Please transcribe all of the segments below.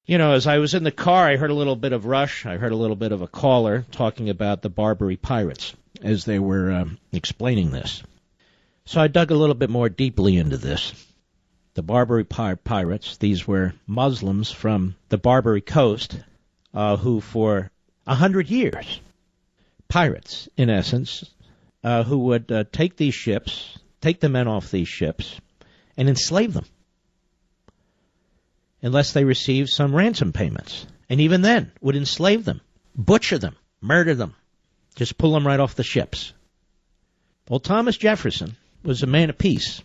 As I was in the car, I heard a little bit of Rush. I heard a little bit of a caller talking about the Barbary pirates as they were explaining this. So I dug a little bit more deeply into this. The Barbary pirates, these were Muslims from the Barbary coast who for 100 years, pirates in essence, who would take these ships, take the men off these ships, and enslave them unless they received some ransom payments. And even then, would enslave them, butcher them, murder them, just pull them right off the ships. Well, Thomas Jefferson was a man of peace.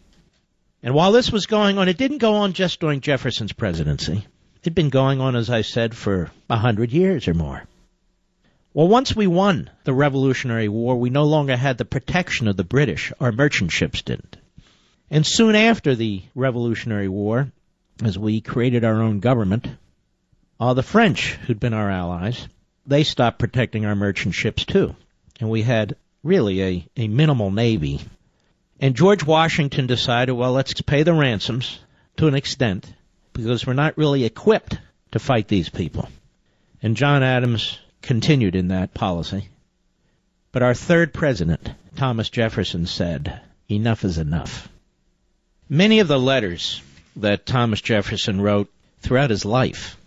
And while this was going on, it didn't go on just during Jefferson's presidency. It had been going on, as I said, for 100 years or more. Well, once we won the Revolutionary War, we no longer had the protection of the British. Our merchant ships didn't. And soon after the Revolutionary War, as we created our own government, the French, who'd been our allies, they stopped protecting our merchant ships too. And we had really a minimal navy. And George Washington decided, well, let's pay the ransoms to an extent because we're not really equipped to fight these people. And John Adams continued in that policy. But our third president, Thomas Jefferson, said, enough is enough. Many of the letters that Thomas Jefferson wrote throughout his life,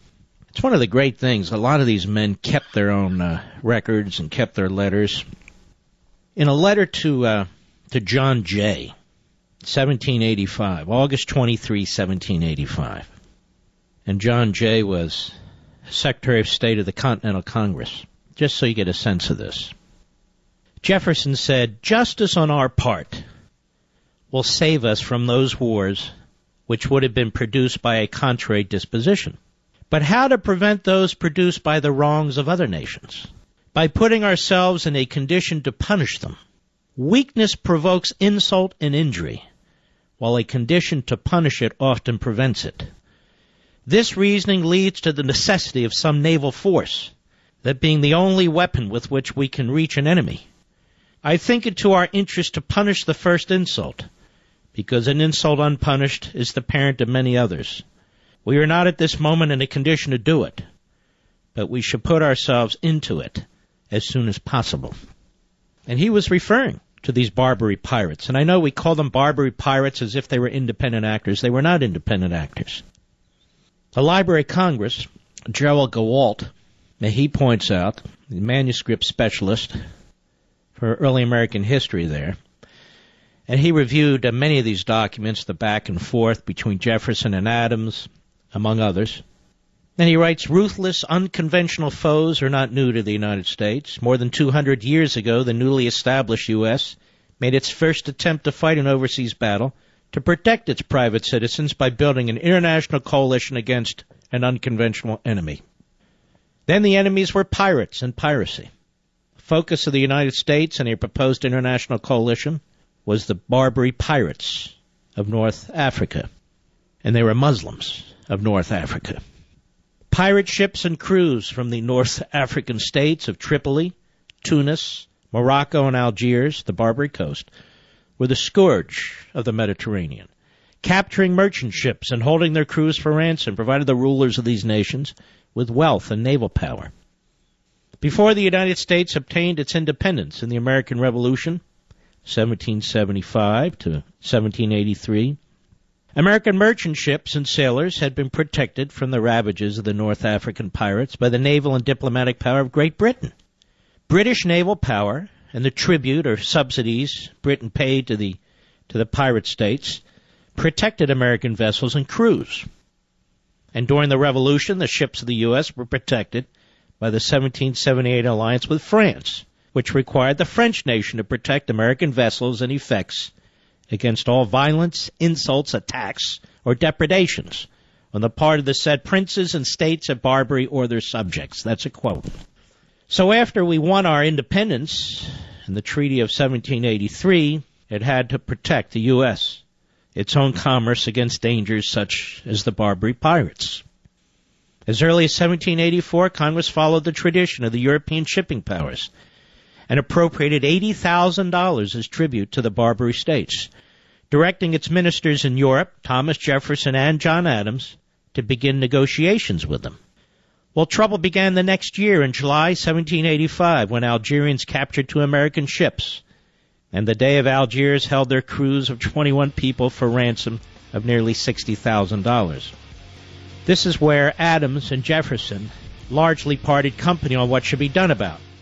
it's one of the great things. A lot of these men kept their own records and kept their letters. In a letter to John Jay, 1785, August 23, 1785. And John Jay was Secretary of State of the Continental Congress, just so you get a sense of this. Jefferson said, justice on our part will save us from those wars which would have been produced by a contrary disposition. But how to prevent those produced by the wrongs of other nations? By putting ourselves in a condition to punish them. Weakness provokes insult and injury, while a condition to punish it often prevents it. This reasoning leads to the necessity of some naval force, that being the only weapon with which we can reach an enemy. I think it to our interest to punish the first insult, because an insult unpunished is the parent of many others. We are not at this moment in a condition to do it, but we should put ourselves into it as soon as possible. And he was referring to these Barbary pirates. And I know we call them Barbary pirates as if they were independent actors. They were not independent actors. The Library of Congress, Gerald Gawalt, he points out, the manuscript specialist for early American history there, and he reviewed many of these documents, the back and forth between Jefferson and Adams, among others. And he writes, ruthless, unconventional foes are not new to the United States. More than 200 years ago, the newly established U.S. made its first attempt to fight an overseas battle to protect its private citizens by building an international coalition against an unconventional enemy. Then the enemies were pirates and piracy. The focus of the United States and a proposed international coalition was the Barbary pirates of North Africa, and they were Muslims of North Africa. Pirate ships and crews from the North African states of Tripoli, Tunis, Morocco, and Algiers, the Barbary coast, were the scourge of the Mediterranean. Capturing merchant ships and holding their crews for ransom provided the rulers of these nations with wealth and naval power. Before the United States obtained its independence in the American Revolution, 1775 to 1783, American merchant ships and sailors had been protected from the ravages of the North African pirates by the naval and diplomatic power of Great Britain. British naval power and the tribute or subsidies Britain paid to the pirate states protected American vessels and crews. And during the Revolution, the ships of the U.S. were protected by the 1778 alliance with France, which required the French nation to protect American vessels and effects against all violence, insults, attacks, or depredations on the part of the said princes and states of Barbary or their subjects. That's a quote. So after we won our independence in the Treaty of 1783, it had to protect the U.S., its own commerce against dangers such as the Barbary pirates. As early as 1784, Congress followed the tradition of the European shipping powers and appropriated $80,000 as tribute to the Barbary states, directing its ministers in Europe, Thomas Jefferson and John Adams, to begin negotiations with them. Well, trouble began the next year in July 1785 when Algerians captured 2 American ships, and the Dey of Algiers held their crews of 21 people for ransom of nearly $60,000. This is where Adams and Jefferson largely parted company on what should be done about it.